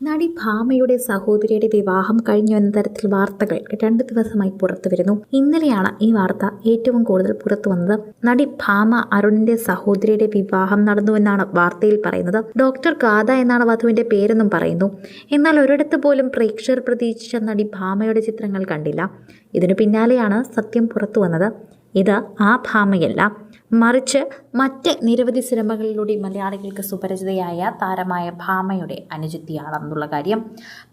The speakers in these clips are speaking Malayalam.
നടി ഭാമയുടെ സഹോദരിയുടെ വിവാഹം കഴിഞ്ഞു എന്ന തരത്തിൽ വാർത്തകൾ 2 ദിവസമായി പുറത്തു വരുന്നു. ഇന്നലെയാണ് ഈ വാർത്ത ഏറ്റവും കൂടുതൽ പുറത്തു വന്നത്. നടി ഭാമ അരുണിന്റെ സഹോദരിയുടെ വിവാഹം നടന്നുവെന്നാണ് വാർത്തയിൽ പറയുന്നത്. ഡോക്ടർ ഗാഥ എന്നാണ് വധുവിന്റെ പേരെന്നും പറയുന്നു. എന്നാൽ ഒരിടത്ത് പോലും പ്രേക്ഷകർ പ്രതീക്ഷിച്ച നടി ഭാമയുടെ ചിത്രങ്ങൾ കണ്ടില്ല. ഇതിനു പിന്നാലെയാണ് സത്യം പുറത്തു വന്നത്. ഇത് ആ ഭാമയല്ല, മറിച്ച് മറ്റ് നിരവധി സിനിമകളിലൂടെ മലയാളികൾക്ക് സുപരിചിതയായ താരമായ ഭാമയുടെ അനുജത്തിയാണെന്നുള്ള കാര്യം.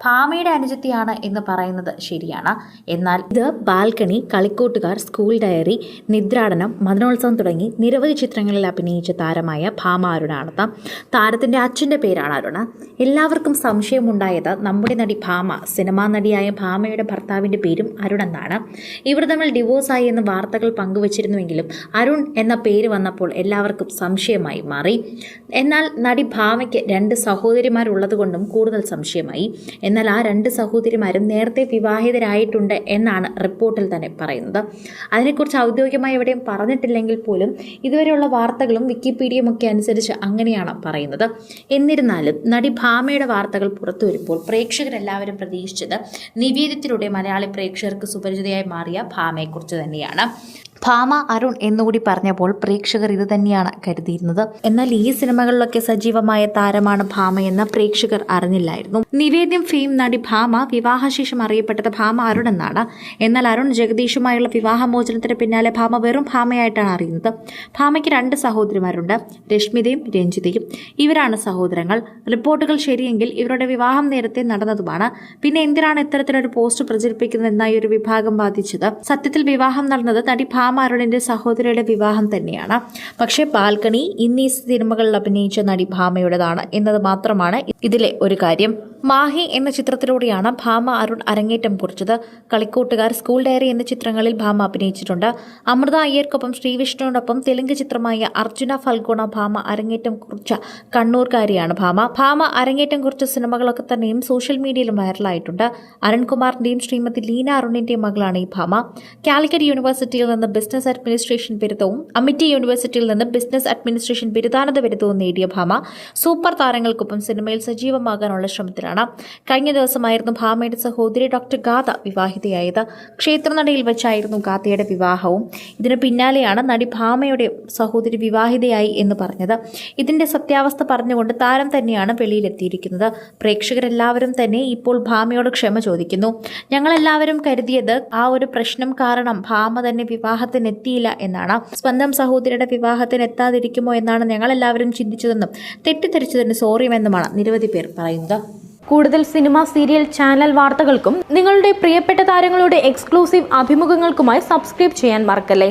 ഭാമയുടെ അനുജത്തിയാണ് എന്ന് പറയുന്നത് ശരിയാണ്. എന്നാൽ ഇത് ബാൽക്കണി, കളിക്കൂട്ടുകാർ, സ്കൂൾ ഡയറി, നിദ്രാടനം, മദനോത്സവം തുടങ്ങി നിരവധി ചിത്രങ്ങളിൽ അഭിനയിച്ച താരമായ ഭാമ അരുണാണ്. താരത്തിൻ്റെ അച്ഛൻ്റെ പേരാണ് അരുണ്. എല്ലാവർക്കും സംശയമുണ്ടായത് നമ്മുടെ നടി ഭാമ, സിനിമാ നടിയായ ഭാമയുടെ ഭർത്താവിൻ്റെ പേരും അരുൺ എന്നാണ്. ഇവർ തമ്മിൽ ഡിവോഴ്സായി എന്ന് വാർത്തകൾ പങ്കുവച്ചിരുന്നുവെങ്കിലും അരുൺ എന്ന പേര് വന്നപ്പോൾ എല്ലാവർക്കും സംശയമായി മാറി. എന്നാൽ നടി ഭാമയ്ക്ക് 2 സഹോദരിമാരുള്ളത് കൊണ്ടും കൂടുതൽ സംശയമായി. എന്നാൽ ആ 2 സഹോദരിമാരും നേരത്തെ വിവാഹിതരായിട്ടുണ്ട് എന്നാണ് റിപ്പോർട്ടിൽ തന്നെ പറയുന്നത്. അതിനെക്കുറിച്ച് ഔദ്യോഗികമായി എവിടെയും പറഞ്ഞിട്ടില്ലെങ്കിൽ പോലും ഇതുവരെയുള്ള വാർത്തകളും വിക്കിപീഡിയയും ഒക്കെ അനുസരിച്ച് അങ്ങനെയാണ് പറയുന്നത്. എന്നിരുന്നാലും നടി ഭാമയുടെ വാർത്തകൾ പുറത്തു വരുമ്പോൾ പ്രേക്ഷകരെല്ലാവരും പ്രതീക്ഷിച്ചത് നിവേദ്യത്തിലൂടെ മലയാളി പ്രേക്ഷകർക്ക് സുപരിചിതയായി മാറിയ ഭാമയെക്കുറിച്ച് തന്നെയാണ്. ഭാമ അരുൺ എന്നുകൂടി പറഞ്ഞപ്പോൾ പ്രേക്ഷകർ ഇത് തന്നെയാണ് കരുതിയിരുന്നത്. എന്നാൽ ഈ സിനിമകളിലൊക്കെ സജീവമായ താരമാണ് ഭാമയെന്ന് പ്രേക്ഷകർ അറിഞ്ഞില്ലായിരുന്നു. നിവേദ്യം ഫെയിം നടി ഭാമ വിവാഹശേഷം അറിയപ്പെട്ടത് ഭാമ അരുൺ എന്നാണ്. എന്നാൽ അരുൺ ജഗദീഷുമായുള്ള വിവാഹമോചനത്തിന് പിന്നാലെ ഭാമ വെറും ഭാമയായിട്ടാണ് അറിയുന്നത്. ഭാമയ്ക്ക് 2 സഹോദരിമാരുണ്ട്, രശ്മിതയും രഞ്ജിതയും. ഇവരാണ് സഹോദരങ്ങൾ. റിപ്പോർട്ടുകൾ ശരിയെങ്കിൽ ഇവരുടെ വിവാഹം നേരത്തെ നടന്നതുമാണ്. പിന്നെ എന്തിനാണ് ഇത്തരത്തിലൊരു പോസ്റ്റ് പ്രചരിപ്പിക്കുന്നതെന്നായി ഒരു വിഭാഗം വാദിച്ചത്. സത്യത്തിൽ വിവാഹം നടന്നത് നടി ഭാമ അരുണിന്റെ സഹോദരിയുടെ വിവാഹം തന്നെയാണ്. പക്ഷേ ബാൽക്കണി, ഇന്നീ സിനിമകളിൽ അഭിനയിച്ച നടി ഭാമയുടേതാണ് എന്നത് മാത്രമാണ് ഇതിലെ ഒരു കാര്യം. മാഹി എന്ന ചിത്രത്തിലൂടെയാണ് ഭാമ അരുൺ അരങ്ങേറ്റം കുറിച്ചത്. കളിക്കൂട്ടുകാർ, സ്കൂൾ ഡയറി എന്ന ചിത്രങ്ങളിൽ ഭാമ അഭിനയിച്ചിട്ടുണ്ട്. അമൃത അയ്യർക്കൊപ്പം ശ്രീവിഷ്ണുവിനൊപ്പം തെലുങ്ക് ചിത്രമായ അർജുന ഫൽഗുണ ഭാമ അരങ്ങേറ്റം കുറിച്ച കണ്ണൂർക്കാരിയാണ് ഭാമ അരങ്ങേറ്റം കുറിച്ച സിനിമകളൊക്കെ തന്നെയും സോഷ്യൽ മീഡിയയിലും വൈറലായിട്ടുണ്ട്. അരുൺകുമാറിന്റെയും ശ്രീമതി ലീന അരുണിന്റെയും മകളാണ് ഈ ഭാമ. കാലിക്കറ്റ് യൂണിവേഴ്സിറ്റിയിൽ നിന്ന് ബിസിനസ് അഡ്മിനിസ്ട്രേഷൻ ബിരുദവും അമിറ്റി യൂണിവേഴ്സിറ്റിയിൽ നിന്ന് ബിസിനസ് അഡ്മിനിസ്ട്രേഷൻ ബിരുദാനന്ദ ബിരുദവും നേടിയ ഭാമ സൂപ്പർ താരങ്ങൾക്കൊപ്പം സിനിമയിൽ സജീവമാകാനുള്ള ശ്രമത്തിലാണ്. കഴിഞ്ഞ ദിവസമായിരുന്നു ഭാമയുടെ സഹോദരി ഡോക്ടർ ഗാഥ വിവാഹിതയായത്. ക്ഷേത്രനടയിൽ വെച്ചായിരുന്നു ഗാഥയുടെ വിവാഹവും. ഇതിന് പിന്നാലെയാണ് നടി ഭാമയുടെ സഹോദരി വിവാഹിതയായി എന്ന് പറഞ്ഞത്. ഇതിന്റെ സത്യാവസ്ഥ പറഞ്ഞുകൊണ്ട് താരം തന്നെയാണ് വെളിയിലെത്തിയിരിക്കുന്നത്. പ്രേക്ഷകരെല്ലാവരും തന്നെ ഇപ്പോൾ ഭാമയോട് ക്ഷമ ചോദിക്കുന്നു. ഞങ്ങളെല്ലാവരും കരുതിയത് ആ ഒരു പ്രശ്നം കാരണം ഭാമ തന്നെ വിവാഹത്തിന് എത്തിയില്ല എന്നാണ്. സ്വന്തം സഹോദരിയുടെ വിവാഹത്തിന് എത്താതിരിക്കുമോ എന്നാണ് ഞങ്ങളെല്ലാവരും ചിന്തിച്ചതെന്നും തെറ്റിദ്ധരിച്ചതിന് സോറിയുമെന്നുമാണ് നിരവധി പേർ പറയുന്നത്. കൂടുതൽ സിനിമ, സീരിയൽ, ചാനൽ വാർത്തകൾക്കും നിങ്ങളുടെ പ്രിയപ്പെട്ട താരങ്ങളുടെ എക്സ്ക്ലൂസീവ് അഭിമുഖങ്ങൾക്കുമായി സബ്സ്ക്രൈബ് ചെയ്യാൻ മറക്കല്ലേ.